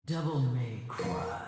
Devil May Cry.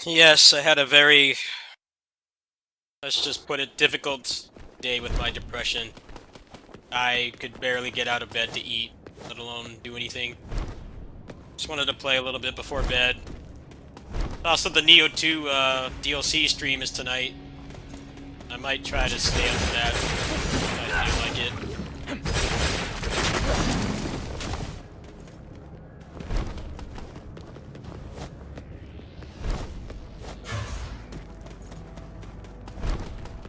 Yes, I had a very, let's just put it, difficult day with my depression. I could barely get out of bed to eat, let alone do anything. Just wanted to play a little bit before bed. Also, the Neo 2 DLC stream is tonight. I might try to stay up for that if I feel like it.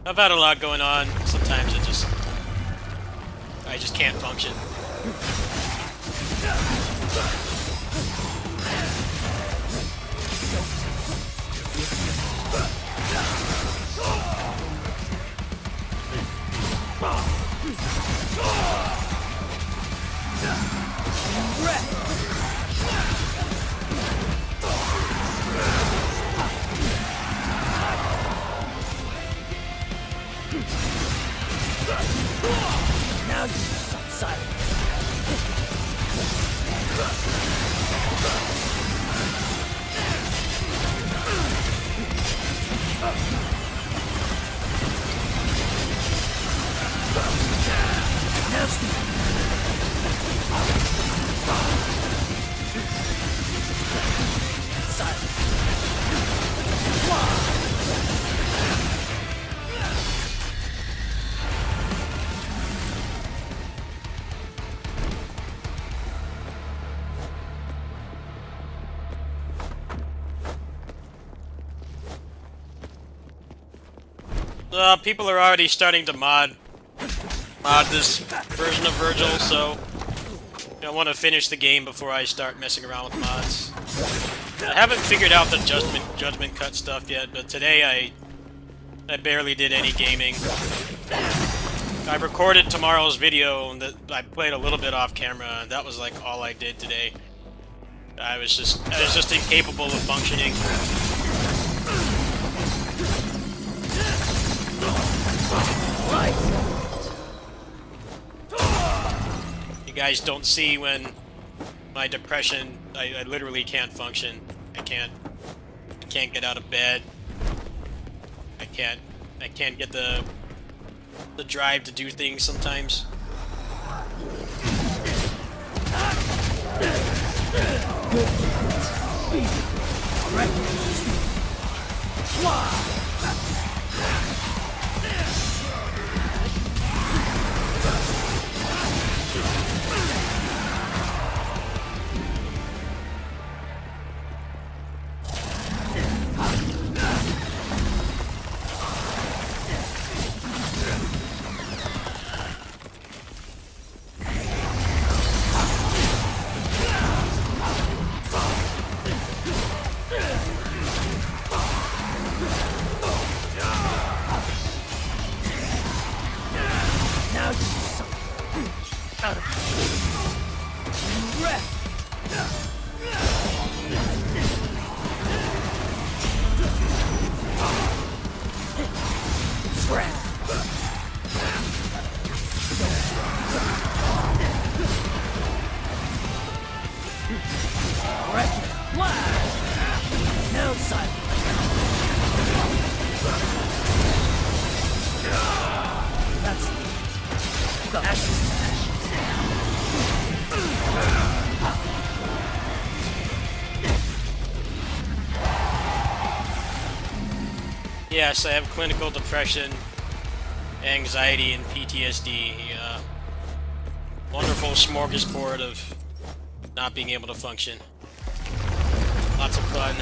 I've had a lot going on. Sometimes I just can't function. Now you silent. People are already starting to mod this version of Virgil, so I want to finish the game before I start messing around with mods. I haven't figured out the judgment cut stuff yet, but today I barely did any gaming. I recorded tomorrow's video that I played a little bit off camera, and that was like all I did today. I was just incapable of functioning. You guys don't see when my depression, I literally can't function. I can't get out of bed. I can't get the drive to do things sometimes. Now you out of breath. Now silence. That's Yes, I have clinical depression, anxiety, and PTSD. Wonderful smorgasbord of not being able to function. Lots of fun.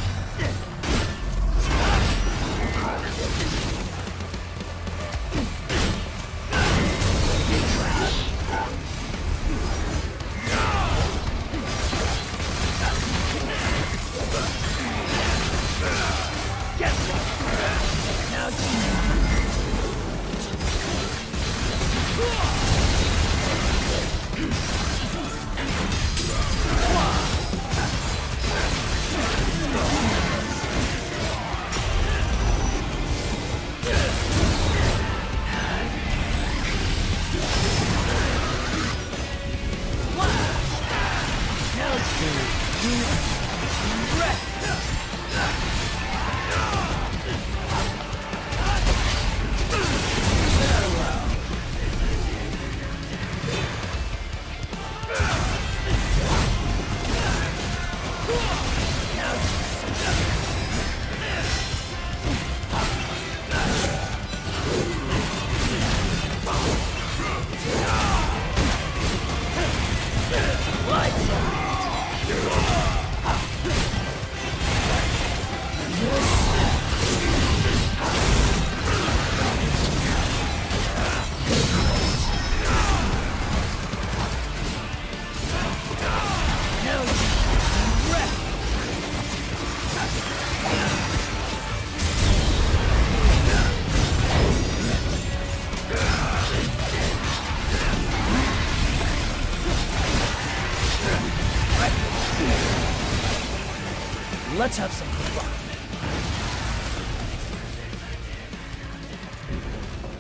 Let's have some fun.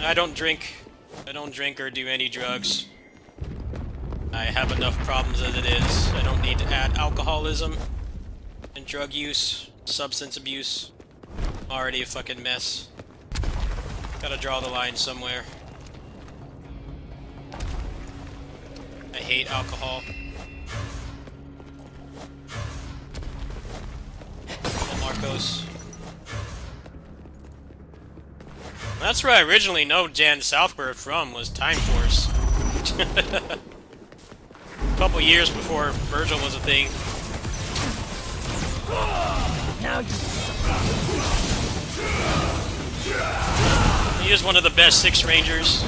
I don't drink or do any drugs. I have enough problems as it is. I don't need to add alcoholism and drug use, substance abuse. Already a fucking mess. Gotta draw the line somewhere. I hate alcohol. Marcos. That's where I originally know Jan Southworth from, was Time Force. A couple years before Virgil was a thing. Now He is one of the best Six Rangers.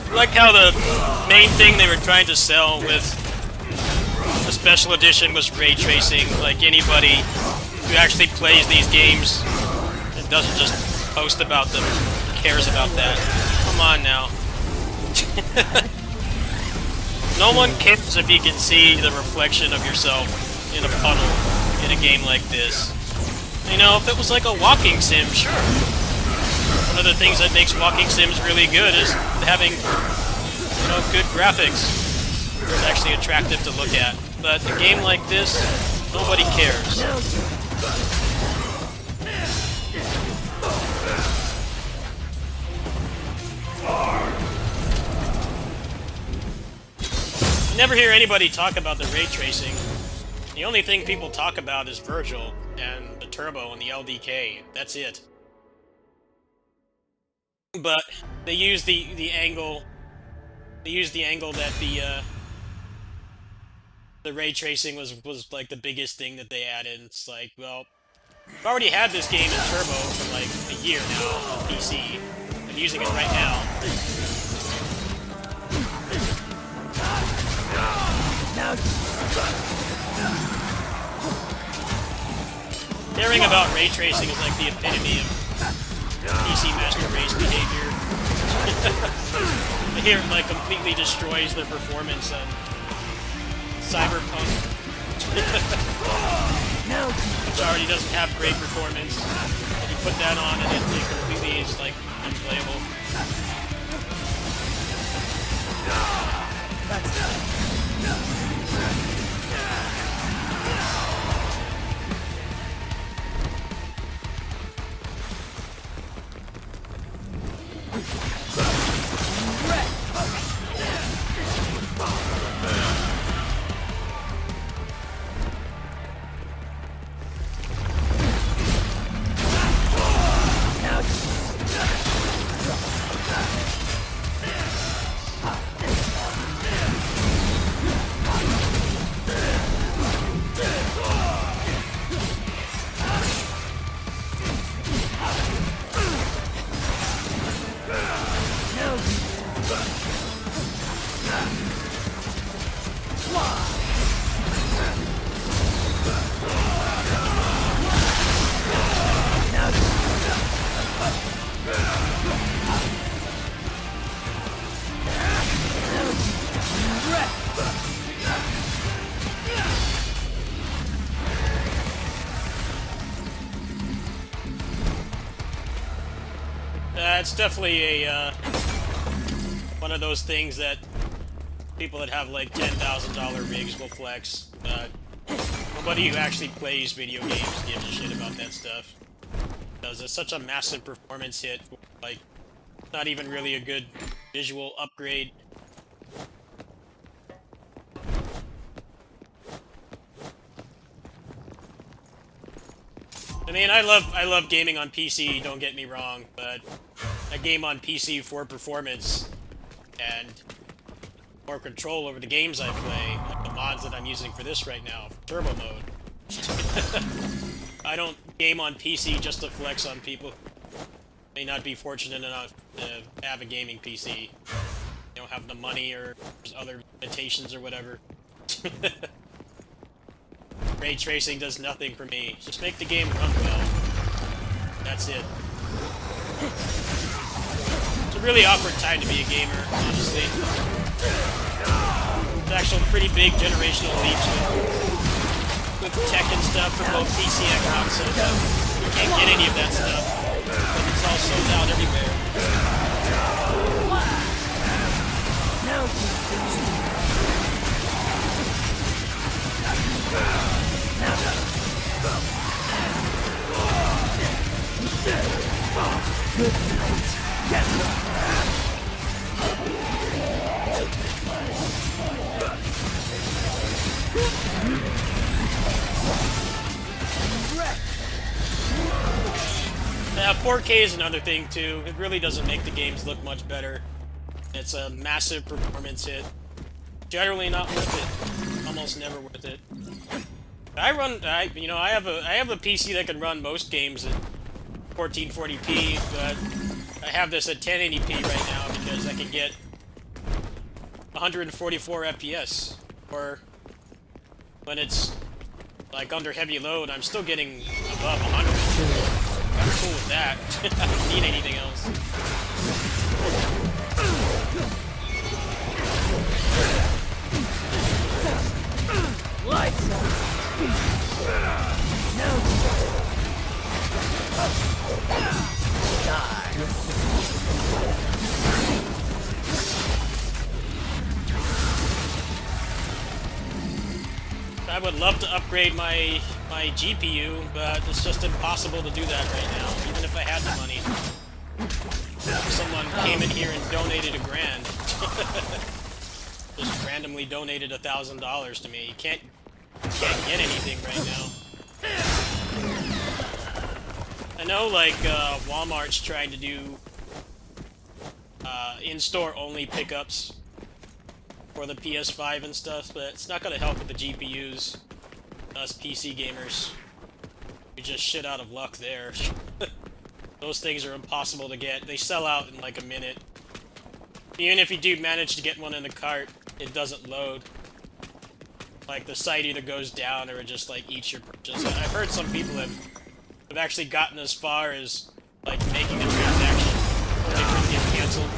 I like how the main thing they were trying to sell with the special edition was ray tracing. Like, anybody who actually plays these games and doesn't just post about them cares about that. Come on now. No one cares if you can see the reflection of yourself in a puddle in a game like this. You know, if it was like a walking sim, sure. One of the things that makes walking sims really good is having, you know, good graphics. It's actually attractive to look at. But a game like this, nobody cares. You never hear anybody talk about the ray tracing. The only thing people talk about is Virgil and the Turbo and the LDK. That's it. But they use the angle. They use the angle that the ray tracing was like the biggest thing that they added. It's like, well, I've already had this game in Turbo for like a year now on PC. I'm using it right now. Caring about ray tracing is like the epitome of PC Master Race behavior. I hear it like completely destroys their performance on Cyberpunk. Which already doesn't have great performance. And you put that on and it completely is like unplayable. It's definitely a one of those things that people that have like $10,000 rigs will flex. Nobody who actually plays video games gives a shit about that stuff. Because it's such a massive performance hit, like not even really a good visual upgrade. I mean, I love gaming on PC, don't get me wrong, but a game on PC for performance and more control over the games I play, like the mods that I'm using for this right now, for turbo mode. I don't game on PC just to flex on people who may not be fortunate enough to have a gaming PC. They don't have the money or there's other limitations or whatever. Ray tracing does nothing for me. Just make the game run well. That's it. It's a really awkward time to be a gamer, honestly. There's actual pretty big generational leaps with tech and stuff for both PC and console. You can't get any of that stuff. But it's all sold out everywhere. Good night. Get 4K is another thing too. It really doesn't make the games look much better. It's a massive performance hit. Generally not worth it. Almost never worth it. I have a PC that can run most games at 1440p, but I have this at 1080p right now because I can get 144 FPS. Or when it's like under heavy load, I'm still getting above 100. I'm cool with that. I don't need anything else. Lights out. No. Die. I would love to upgrade my GPU, but it's just impossible to do that right now, even if I had the money. Someone came in here and donated $1,000. Just randomly donated $1,000 to me. You can't get anything right now. I know, like, Walmart's trying to do in-store only pickups for the PS5 and stuff, but it's not gonna help with the GPUs. Us PC gamers, we just shit out of luck there. Those things are impossible to get. They sell out in like a minute. Even if you do manage to get one in the cart, it doesn't load. Like, the site either goes down or it just, like, eats your purchase. And I've heard some people have actually gotten as far as, like, making the transaction only for it to get canceled.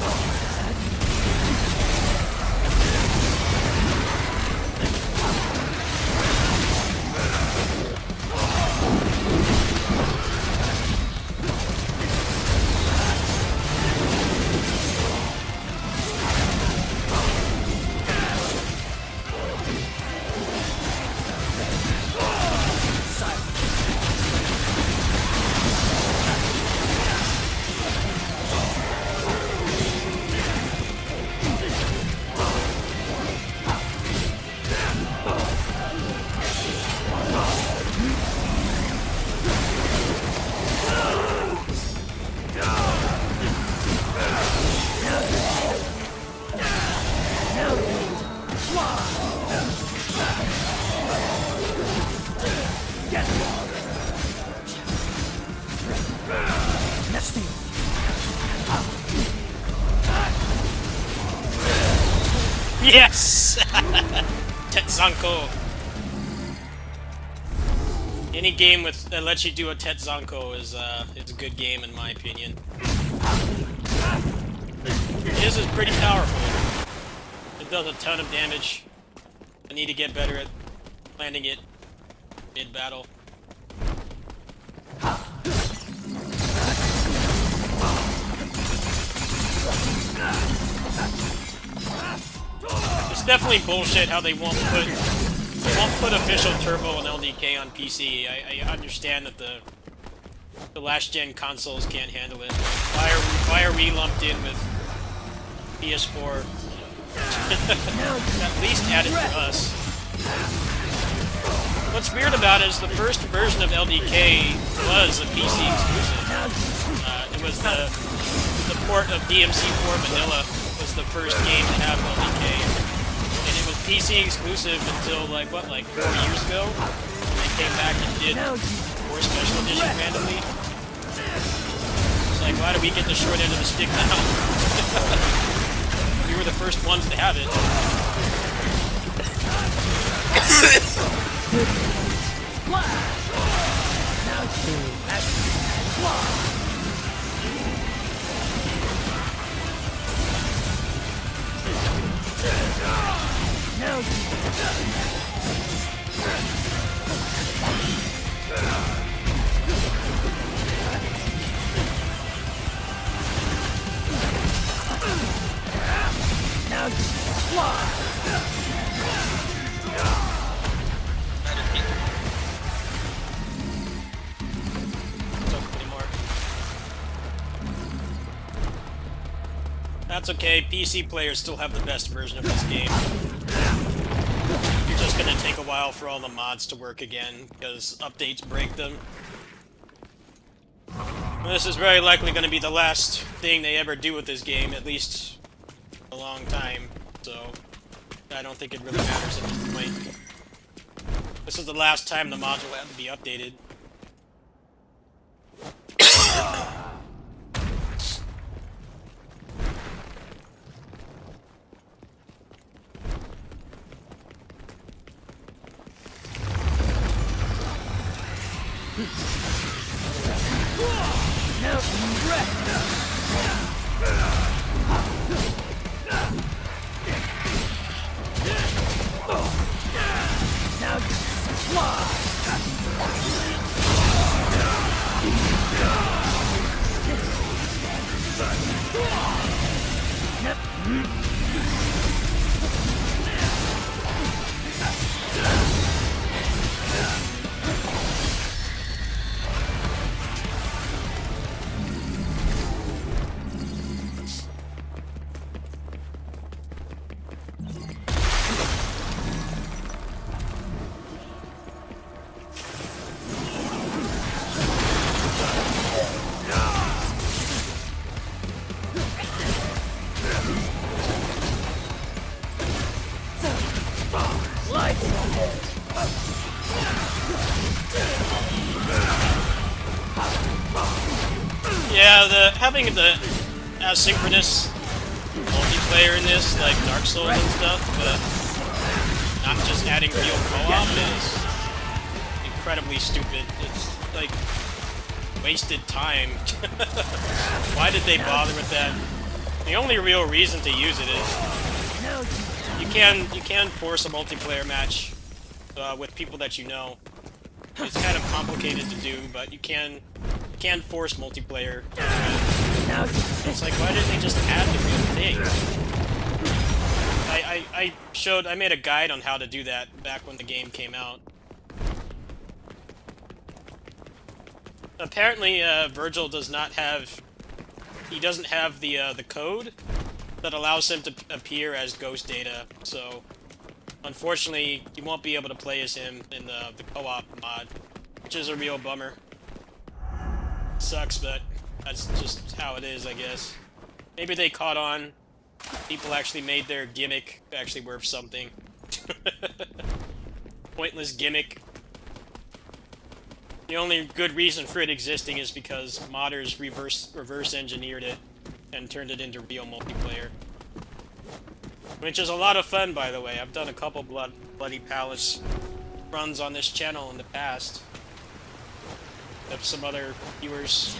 Yes! Tetzanko. Any game that lets you do a Tetzanko is a good game in my opinion. His is pretty powerful. It does a ton of damage. I need to get better at landing it mid-battle. It's definitely bullshit how they won't put official turbo and LDK on PC. I understand that the last gen consoles can't handle it. Why are we lumped in with PS4? At least add it for us. What's weird about it is the first version of LDK was a PC exclusive. It was the port of DMC4 Vanilla was the first game to have LDK. And it was PC exclusive until, like, what, like 4 years ago? When they came back and did 4 special edition randomly. It's like, why do we get the short end of the stick now? We were the first ones to have it. That's okay, PC players still have the best version of this game. You're just gonna take a while for all the mods to work again, because updates break them. This is very likely going to be the last thing they ever do with this game, at least a long time, so I don't think it really matters at this point. This is the last time the module will have to be updated. Now Yeah, having the asynchronous multiplayer in this, like Dark Souls and stuff, but not just adding real co-op is incredibly stupid. It's like wasted time. Why did they bother with that? The only real reason to use it is you can force a multiplayer match with people that you know. It's kind of complicated to do, but you can force multiplayer. It's like, why didn't they just add the real thing? I made a guide on how to do that back when the game came out. Apparently, Virgil does not have... He doesn't have the code that allows him to appear as Ghost Data, so... Unfortunately, you won't be able to play as him in the co-op mod, which is a real bummer. Sucks, but that's just how it is, I guess. Maybe they caught on. People actually made their gimmick actually worth something. Pointless gimmick. The only good reason for it existing is because modders reverse engineered it and turned it into real multiplayer. Which is a lot of fun, by the way. I've done a couple Bloody Palace runs on this channel in the past. Have some other viewers.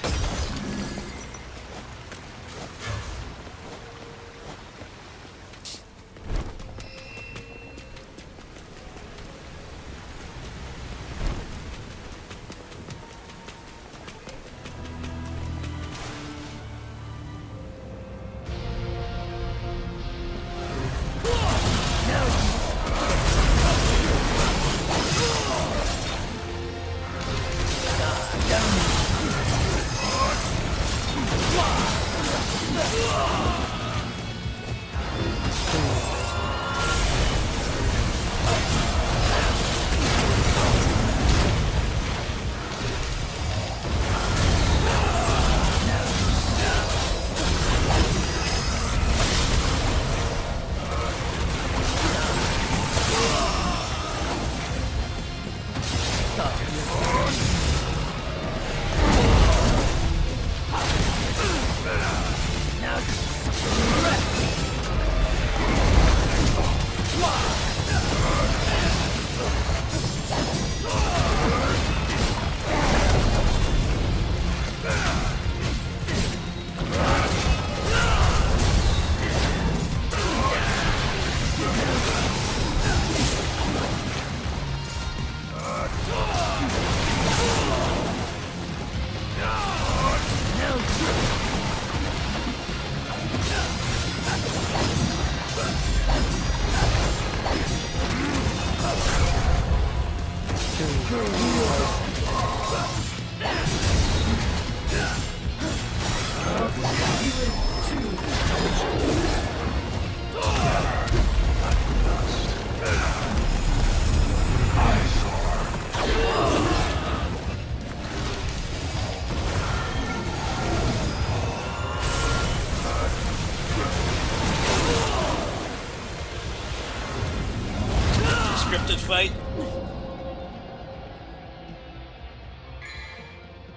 scripted fight.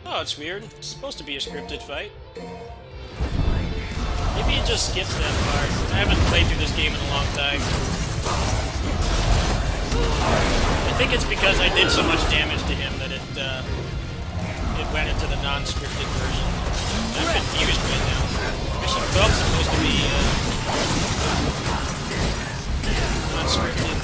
Oh, it's weird. It's supposed to be a scripted fight. Maybe it just skips that part. I haven't played through this game in a long time. I think it's because I did so much damage to him that it went into the non-scripted version. I'm confused right now. Mission 12 is supposed to be non-scripted.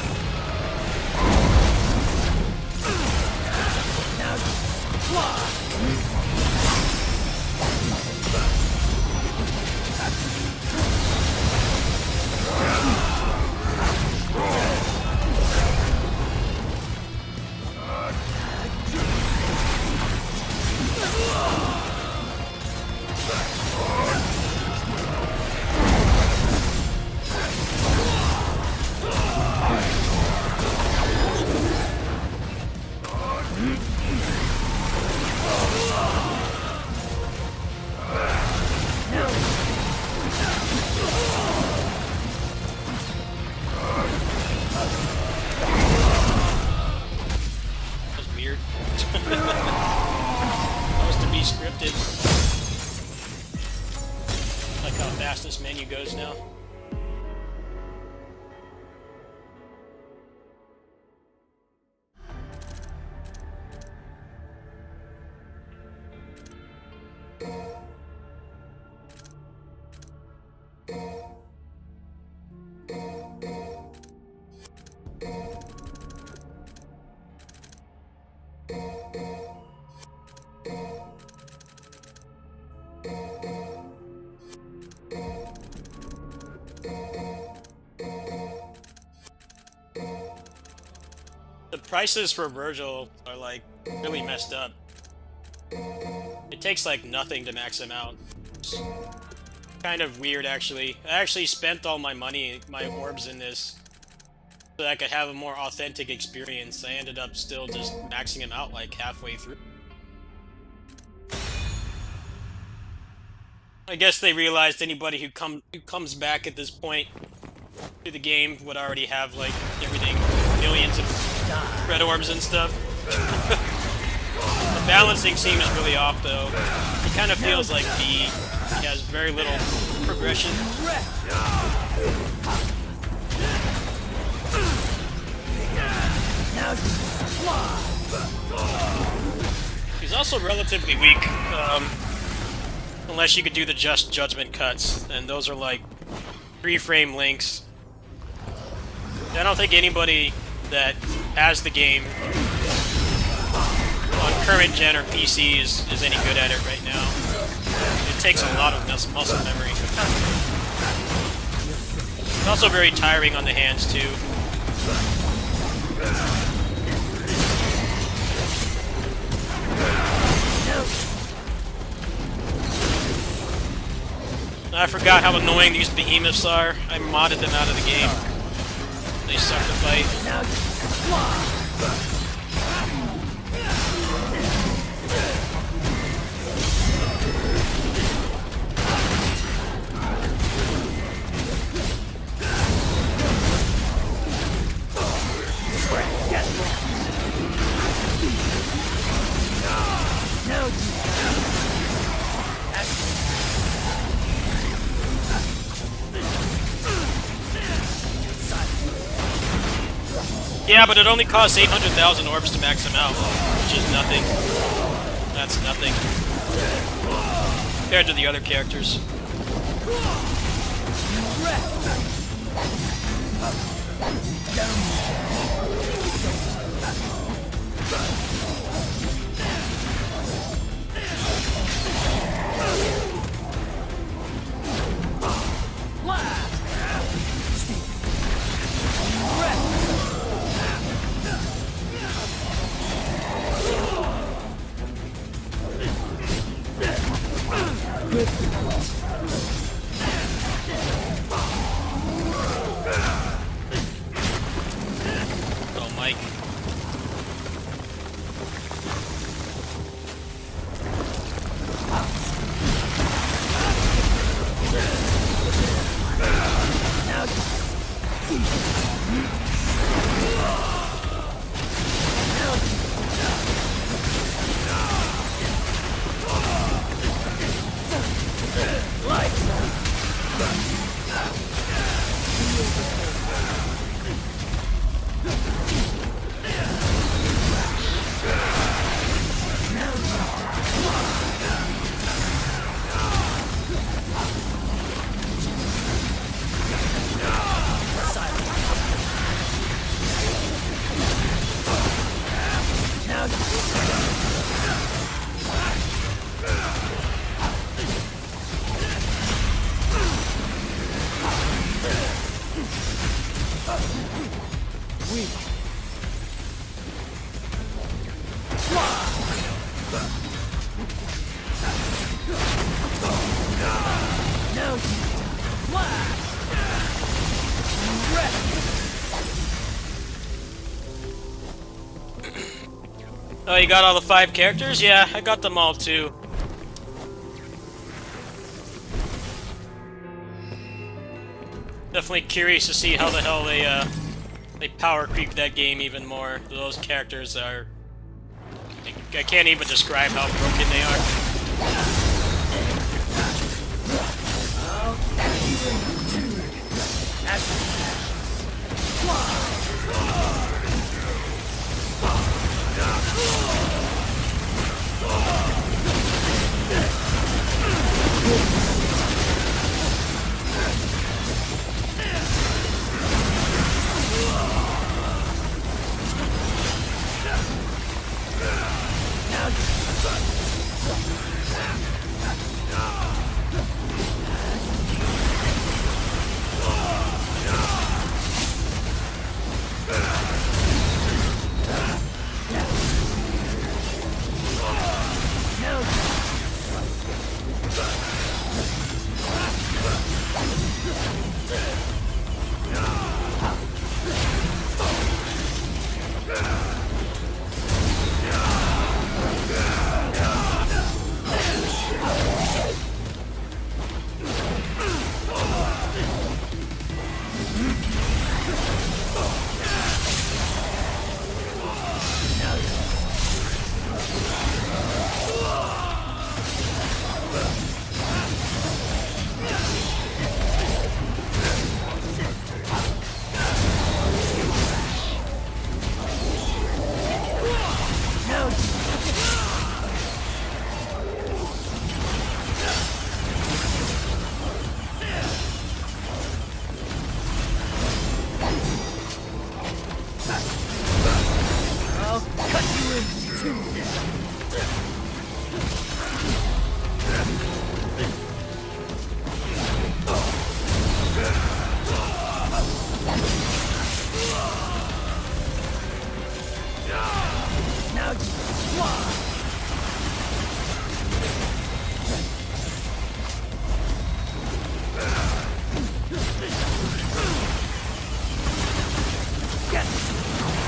Scripted. Like how fast this menu goes now. The prices for Virgil are like really messed up. It takes like nothing to max him out. It's kind of weird actually. I actually spent all my money, my orbs in this, so that I could have a more authentic experience. I ended up still just maxing him out like halfway through. I guess they realized anybody who comes back at this point to the game would already have like everything, millions of red orbs and stuff. The balancing seems really off though. It kind of feels like he has very little progression. He's also relatively weak, unless you could do the Just Judgment cuts, and those are like 3-frame links. I don't think anybody that has the game on current gen or PC is any good at it right now. It takes a lot of muscle memory. It's also very tiring on the hands too. I forgot how annoying these behemoths are. I modded them out of the game. They suck to fight. Yeah, but it only costs 800,000 orbs to max him out, which is nothing. That's nothing compared to the other characters. Oh, Mike. Oh, you got all the 5 characters? Yeah, I got them all too. Definitely curious to see how the hell they power creep that game even more. Those characters are... I can't even describe how broken they are.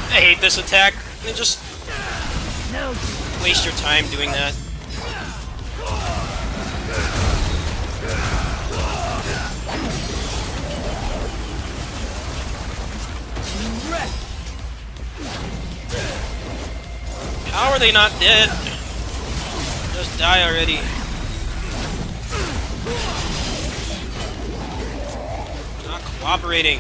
I hate this attack. It just waste your time doing that. How are they not dead? Just die already. Not cooperating.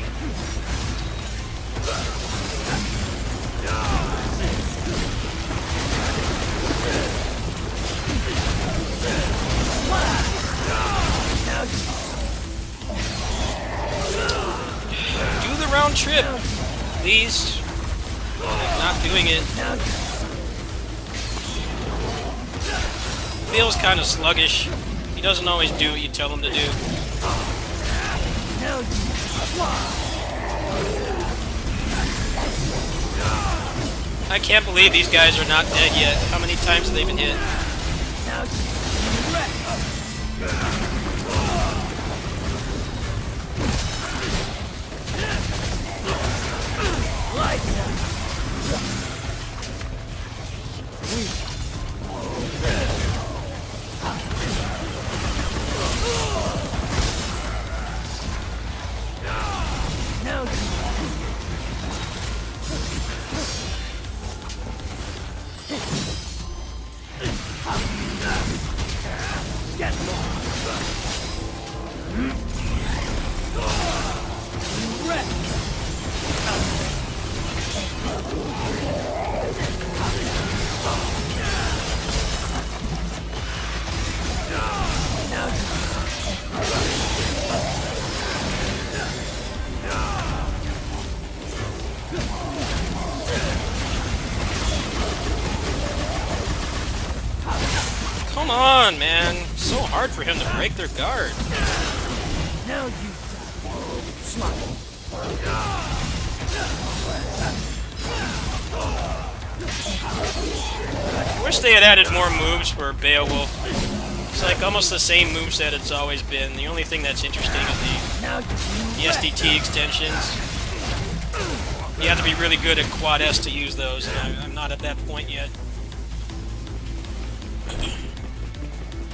Do the round trip, please. I'm not doing it. Feels kind of sluggish. He doesn't always do what you tell him to do. I can't believe these guys are not dead yet. How many times have they been hit? Come on, man. It's so hard for him to break their guard. Now you die. Smart. I wish they had added more moves for Beowulf. It's like almost the same moveset it's always been. The only thing that's interesting is the SDT extensions. You have to be really good at Quad S to use those, and I'm not at that point yet.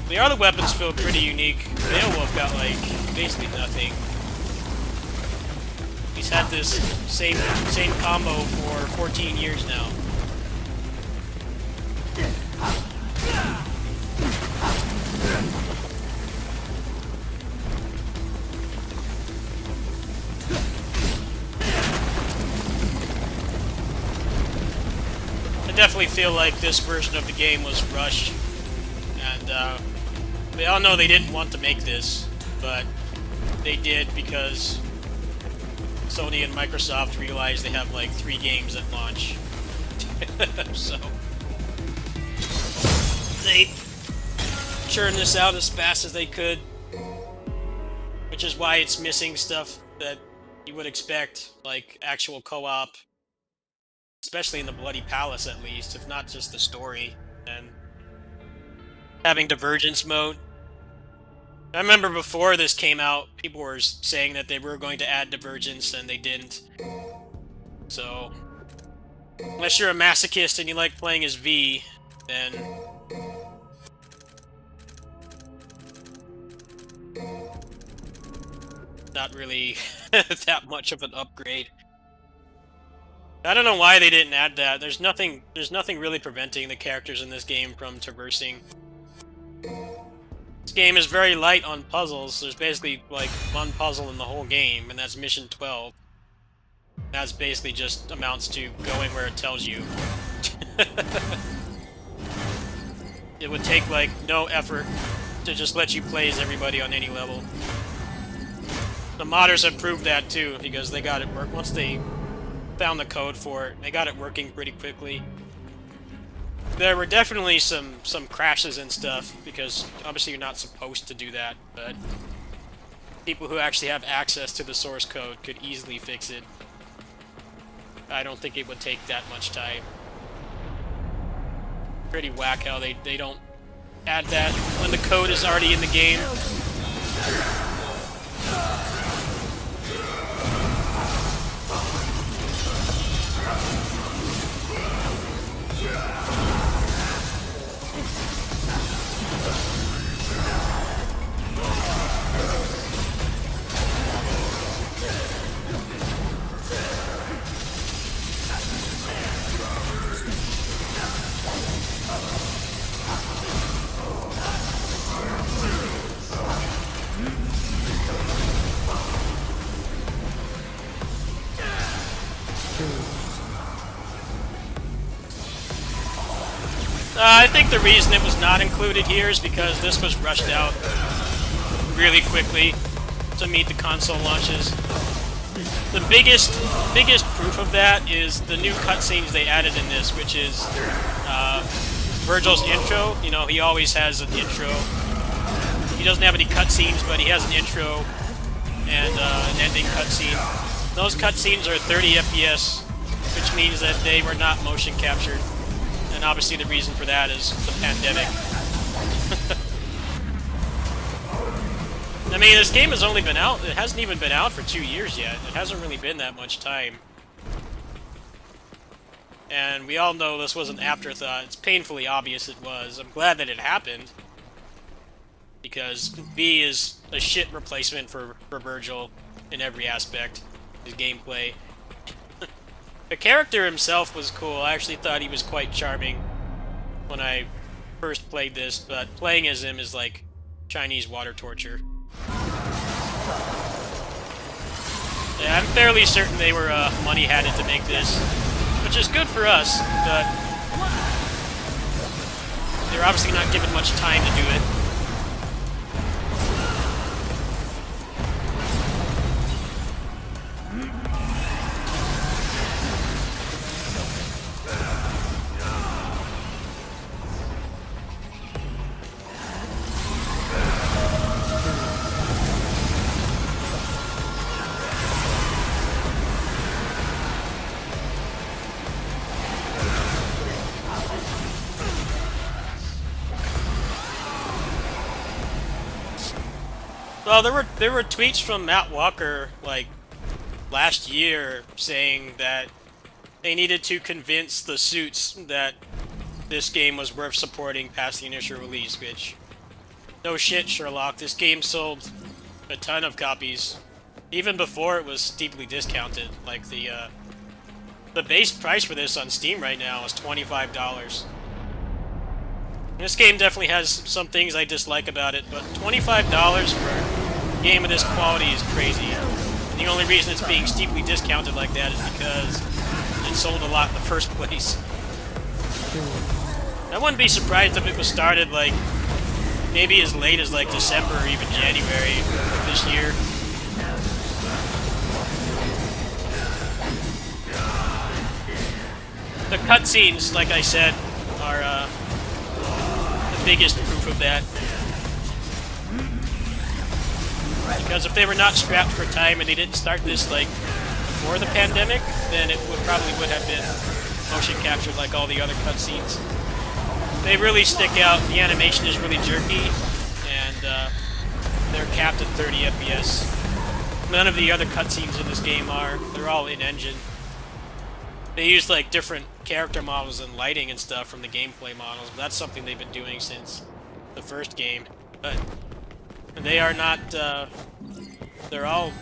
The other weapons feel pretty unique. Beowulf got, like, basically nothing. He's had this same combo for 14 years now. I definitely feel like this version of the game was rushed, and we all know they didn't want to make this, but they did because Sony and Microsoft realized they have like 3 games at launch. So they churned this out as fast as they could, which is why it's missing stuff that you would expect, like actual co-op, especially in the Bloody Palace at least, if not just the story, and having Divergence mode. I remember before this came out, people were saying that they were going to add Divergence, and they didn't. So, unless you're a masochist and you like playing as V, then not really that much of an upgrade. I don't know why they didn't add that. There's nothing really preventing the characters in this game from traversing. This game is very light on puzzles. There's basically like one puzzle in the whole game, and that's Mission 12. That's basically just amounts to going where it tells you. It would take like no effort to just let you play as everybody on any level. The modders have proved that too, because they got it work once they found the code for it. They got it working pretty quickly. There were definitely some crashes and stuff, because obviously you're not supposed to do that, but people who actually have access to the source code could easily fix it. I don't think it would take that much time. Pretty whack how they don't add that when the code is already in the game. I think the reason it was not included here is because this was rushed out really quickly to meet the console launches. The biggest proof of that is the new cutscenes they added in this, which is Virgil's intro. You know, he always has an intro. He doesn't have any cutscenes, but he has an intro and an ending cutscene. Those cutscenes are 30 FPS, which means that they were not motion captured. And obviously the reason for that is the pandemic. I mean, this game has only been out, it hasn't even been out for 2 years yet. It hasn't really been that much time. And we all know this was an afterthought. It's painfully obvious it was. I'm glad that it happened, because V is a shit replacement for Virgil in every aspect. His gameplay. The character himself was cool. I actually thought he was quite charming when I first played this, but playing as him is like Chinese water torture. Yeah, I'm fairly certain they were money-hatted to make this. which is good for us, but they're obviously not given much time to do it. Well, there were tweets from Matt Walker like last year saying that they needed to convince the suits that this game was worth supporting past the initial release, which no shit, Sherlock. This game sold a ton of copies even before it was steeply discounted. Like the base price for this on Steam right now is $25. This game definitely has some things I dislike about it, but $25 for a game of this quality is crazy. And the only reason it's being steeply discounted like that is because it sold a lot in the first place. I wouldn't be surprised if it was started like maybe as late as like December or even January of this year. The cutscenes, like I said, are the biggest proof of that. Because if they were not strapped for time and they didn't start this like before the pandemic, then it probably would have been motion captured like all the other cutscenes. They really stick out. The animation is really jerky, and they're capped at 30 FPS. None of the other cutscenes in this game are. They're all in-engine. They use like different character models and lighting and stuff from the gameplay models, but that's something they've been doing since the first game. But they are not, they're all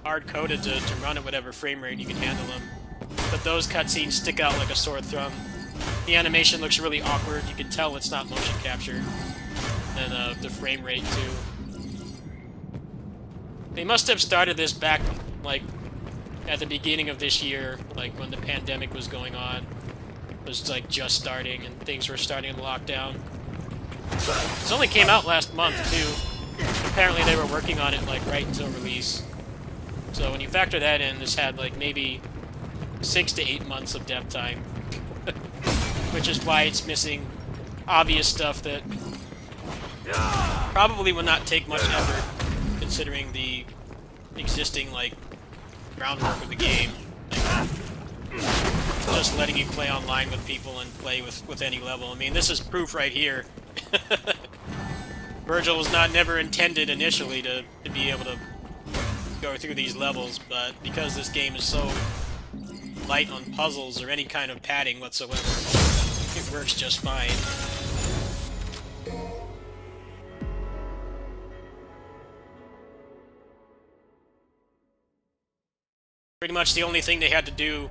hard-coded to run at whatever frame rate you can handle them. But those cutscenes stick out like a sore thumb. The animation looks really awkward, you can tell it's not motion capture. And the frame rate too. They must have started this back, like, at the beginning of this year, like when the pandemic was going on. It was like just starting and things were starting to lock down. This only came out last month too. Apparently they were working on it like right until release. So when you factor that in, this had like maybe 6 to 8 months of dev time. Which is why it's missing obvious stuff that probably would not take much effort considering the existing like groundwork of the game. Like, just letting you play online with people and play with any level. I mean, this is proof right here. Virgil was never intended initially to be able to go through these levels, but because this game is so light on puzzles or any kind of padding whatsoever, it works just fine. Pretty much the only thing they had to do,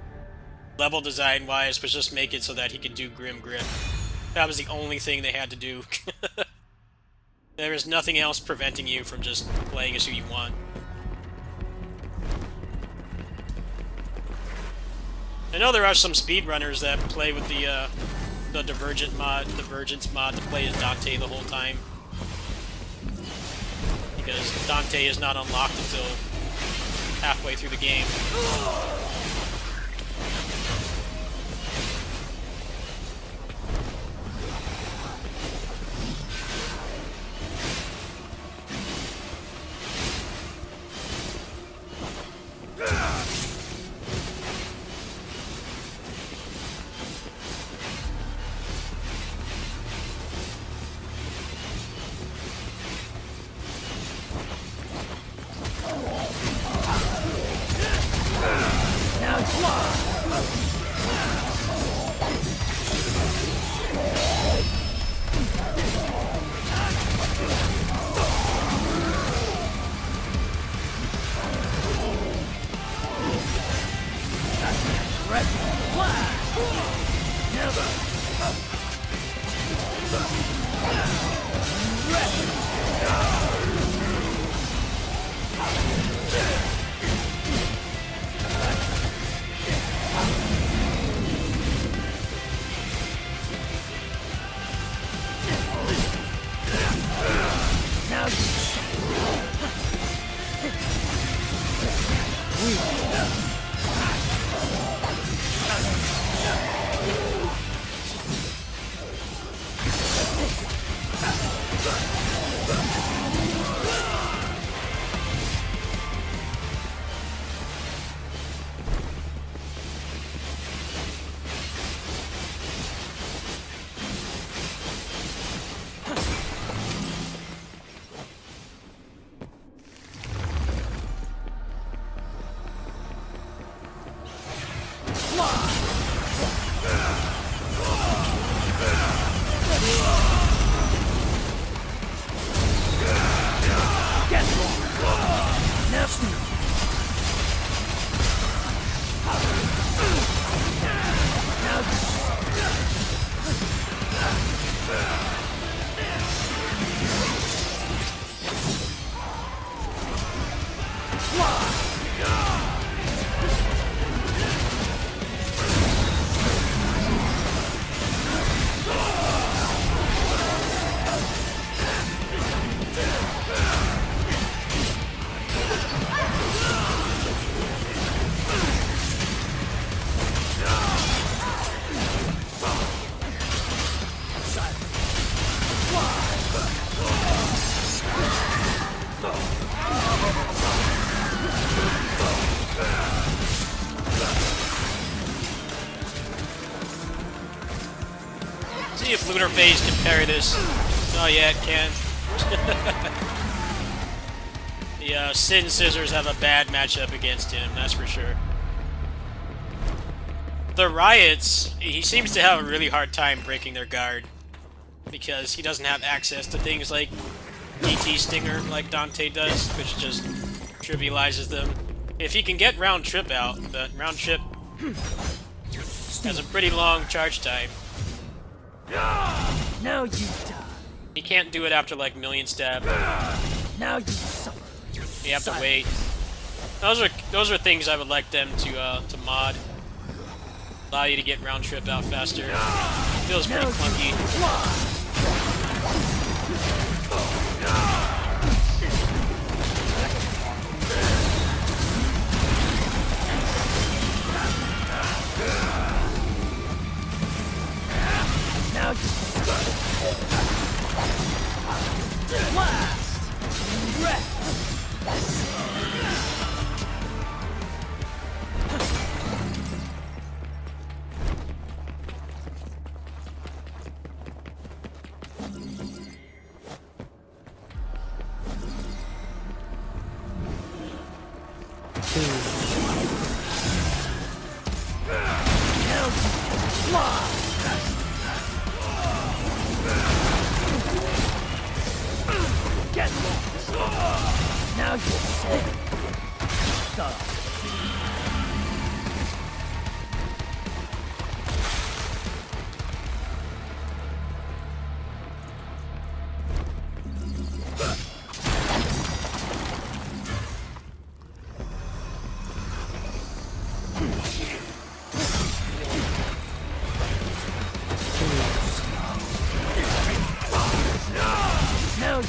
level design-wise, was just make it so that he could do Grim Grip. That was the only thing they had to do. There is nothing else preventing you from just playing as who you want. I know there are some speedrunners that play with the Divergent mod, the Divergence mod, to play as Dante the whole time. Because Dante is not unlocked until halfway through the game. Lunar Phase can parry this. Oh yeah, it can. The Sin Scissors have a bad matchup against him, that's for sure. The Riots, he seems to have a really hard time breaking their guard because he doesn't have access to things like DT Stinger like Dante does, which just trivializes them. If he can get Round Trip out, but Round Trip has a pretty long charge time. Now you die. He can't do it after like Million Stab. Now you suffer. You have to wait. Those are things I would like them to mod. Allow you to get Round Trip out faster. Feels pretty clunky. Now you blast. Wreck. Now you fly. Get lost. Now you're safe. Go. Now you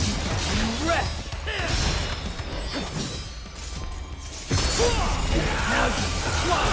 wreck. Now you fly.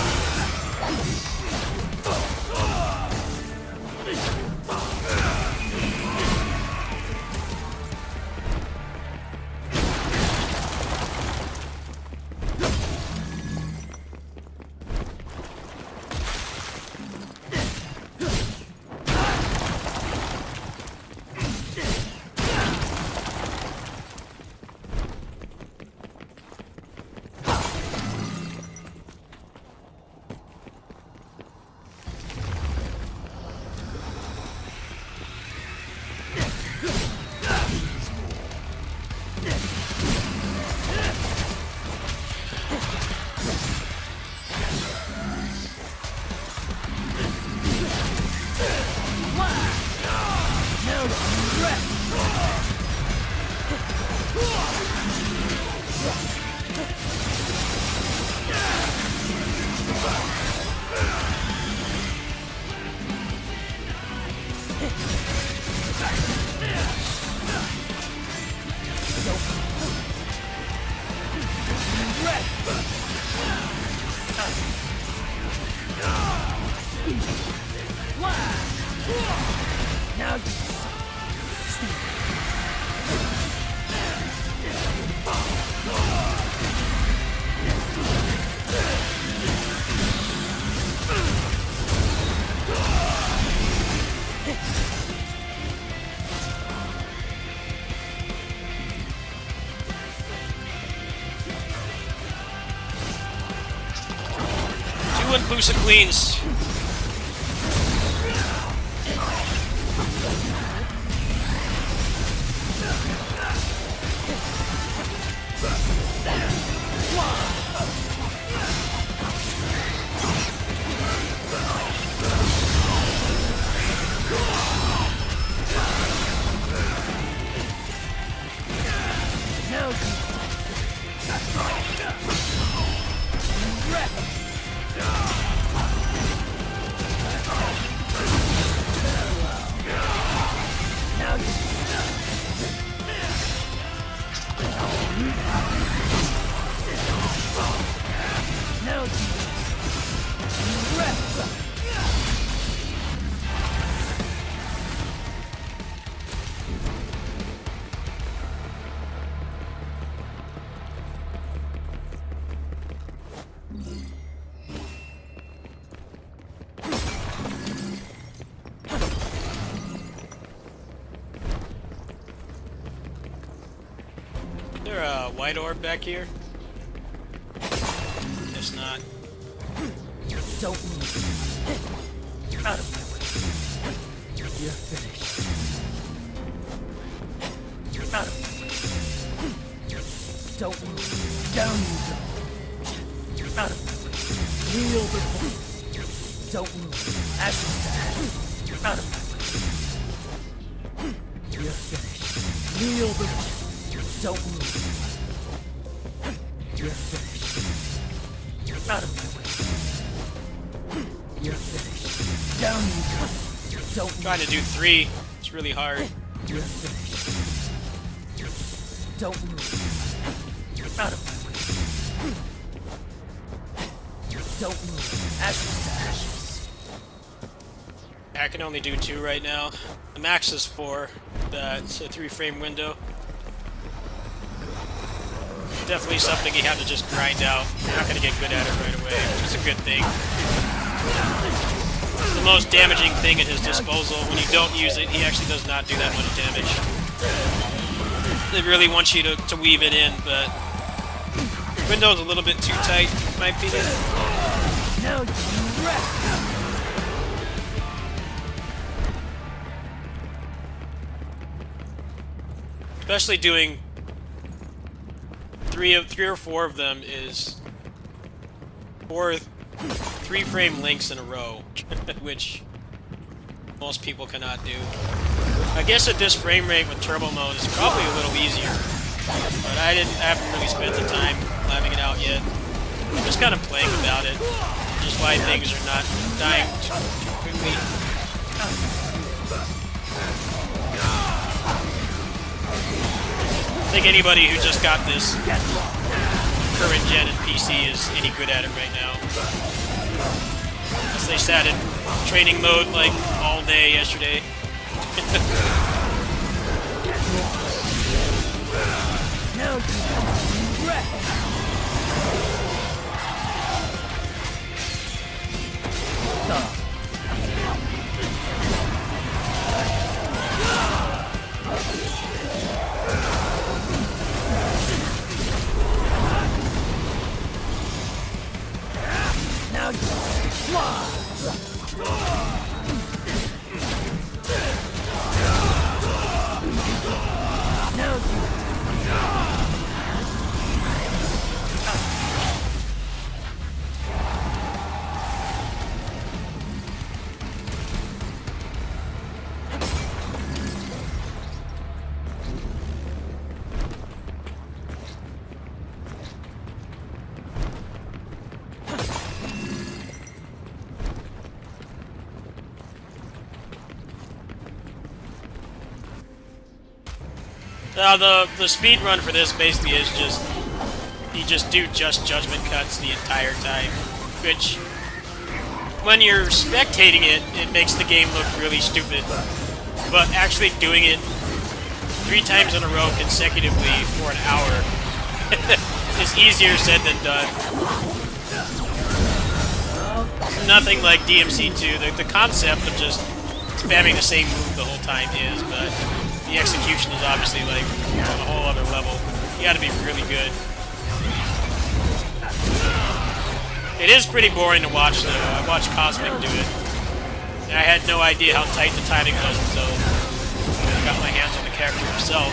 Now you wreck. Now you Two and Boosa Queens. Now you wreck. white orb back here? Guess not. Don't move. Out of my way. You're finished. Out of my way. Don't move. Down you go. Out of my way. Heal the point. Don't move. Ashes to ashes. Out of my way. You're finished. Heal the point. Don't move. You're finished. Out of my way. You're finished. Down you go. Don't move. Trying to do 3. It's really hard. You're finished. Don't move. Out of my way. Don't move. Ashes to ashes. I can only do 2 right now. The max is 4. That's a 3-frame window. Definitely something you have to just grind out. You're not going to get good at it right away, which is a good thing. It's the most damaging thing at his disposal. When you don't use it, he actually does not do that much damage. They really want you to weave it in, but the window's a little bit too tight, in my opinion. Now you rest. Especially doing 3 or 4 of them is 4 3-frame links in a row, which most people cannot do. I guess at this frame rate with turbo mode it's probably a little easier, but I haven't really spent the time labbing it out yet. I'm just kind of playing without it, just why things are not dying too quickly. I think anybody who just got this current gen and PC is any good at it right now. Unless they sat in training mode like all day yesterday. Now you rest. Stop. Now you fly. Now you The speed run for this basically is just you just do just judgment cuts the entire time, which when you're spectating it, it makes the game look really stupid. But actually doing it 3 times in a row consecutively for an hour is easier said than done. It's nothing like DMC2. The concept of just spamming the same move the whole time is, but the execution is obviously like on a whole other level. You gotta be really good. It is pretty boring to watch though. I watched Cosmic do it. And I had no idea how tight the timing was until I got my hands on the character himself.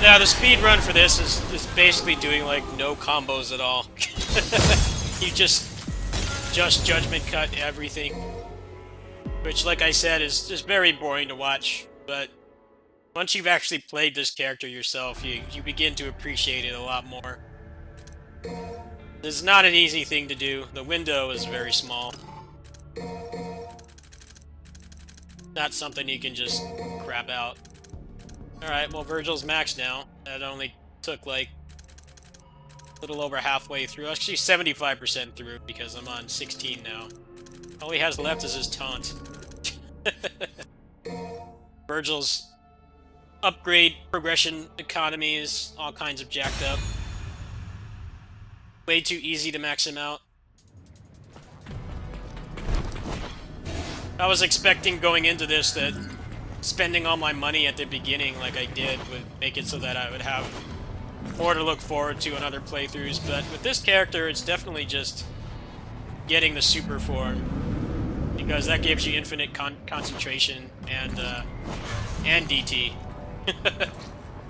Yeah, the speed run for this is basically doing like no combos at all. You just judgment cut everything, which, like I said, is just very boring to watch. But once you've actually played this character yourself, you begin to appreciate it a lot more. It's not an easy thing to do. The window is very small. Not something you can just crap out. Alright, well, Virgil's maxed now. That only took like a little over halfway through. Actually, 75% through because I'm on 16 now. All he has left is his taunt. Virgil's upgrade progression economy is all kinds of jacked up. Way too easy to max him out. I was expecting going into this that spending all my money at the beginning like I did would make it so that I would have more to look forward to in other playthroughs, but with this character it's definitely just getting the super form, because that gives you infinite concentration and DT.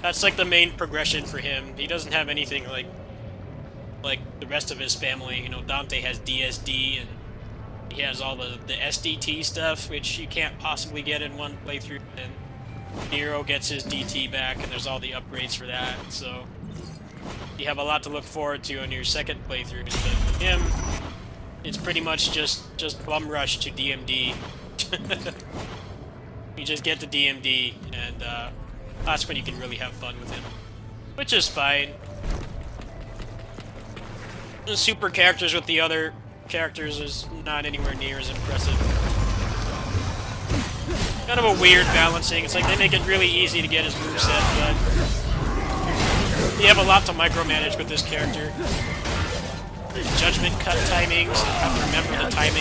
That's like the main progression for him. He doesn't have anything like the rest of his family. You know, Dante has DSD and he has all the SDT stuff, which you can't possibly get in one playthrough, and Nero gets his DT back, and there's all the upgrades for that, so you have a lot to look forward to on your second playthrough. But with him, it's pretty much just bum rush to DMD. You just get to DMD, and that's when you can really have fun with him, which is fine. The super characters with the other characters is not anywhere near as impressive. Kind of a weird balancing. It's like they make it really easy to get his moveset, but you have a lot to micromanage with this character. Judgment cut timings, you have to remember the timings.